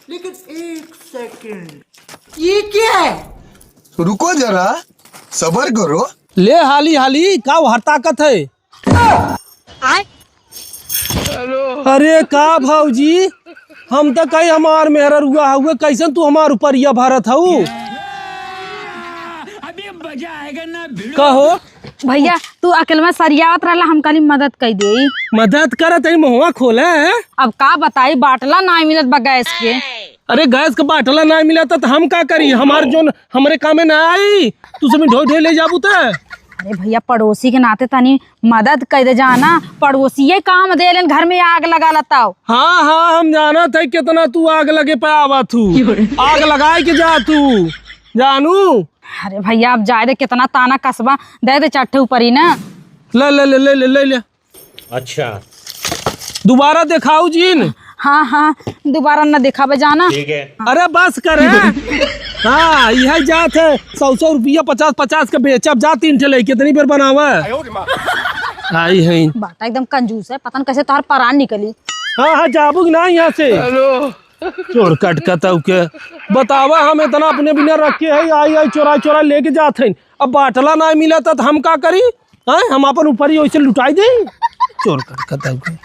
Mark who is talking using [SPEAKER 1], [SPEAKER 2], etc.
[SPEAKER 1] लेकिन एक सेकंड, ये क्या है?
[SPEAKER 2] रुको जरा, सबर करो।
[SPEAKER 3] ले हाली हाली का हर ताकत है। अरे का भाऊजी, हम तो कहीं हमार मेहर हुआ हुए, कैसन तू हमार ऊपर यह भारत हूँ। कहो
[SPEAKER 4] भैया तू अकेले सरियावत रहला, हम कली मदद कर दे।
[SPEAKER 3] मदद कर तेरी मुहवा खोले है।
[SPEAKER 4] अब का बताई, बाटला ना मिलत बा गैस के।
[SPEAKER 3] अरे गैस का बाटला ना मिला तो हम का करी, हमार जो हमारे काम में ना आई तू सब ढो ढो ले जाबू तो।
[SPEAKER 4] अरे भैया पड़ोसी के नाते तनी मदद कर दे जाना, पड़ोसी काम दे लेन, घर में आग लगा लता।
[SPEAKER 3] हाँ हाँ हम जाना था कितना तू आग लगे पे आवा तू, आग लगाए के जा तू जानू।
[SPEAKER 4] अरे भैया अब जाए दे, कितना ताना कसबा दे दे चट्टे ऊपर ही ना।
[SPEAKER 3] ले ले ले ले ले ले ले।
[SPEAKER 5] अच्छा
[SPEAKER 3] दोबारा दिखाऊ जीन।
[SPEAKER 4] हाँ हाँ दोबारा न देखा जाना।
[SPEAKER 5] ठीक है।
[SPEAKER 3] अरे बस करे। हाँ यह जात है 100 रुपया 50 का बेचब जा, 3 ठे कितनी बार बनावा आई है।
[SPEAKER 4] बाटा एकदम कंजूस है, पता नहीं कैसे तार परान निकली।
[SPEAKER 3] हाँ हाँ जाबू ना यहाँ से चोर कटकता के बतावा, हम इतना अपने बिना रखे है, आई आई चोरा चोरा लेके जाते हैं। अब बाटला ना मिला तो हम का करी, हम अपन ऊपर ही वैसे लुटाई दे चोर कटकता के।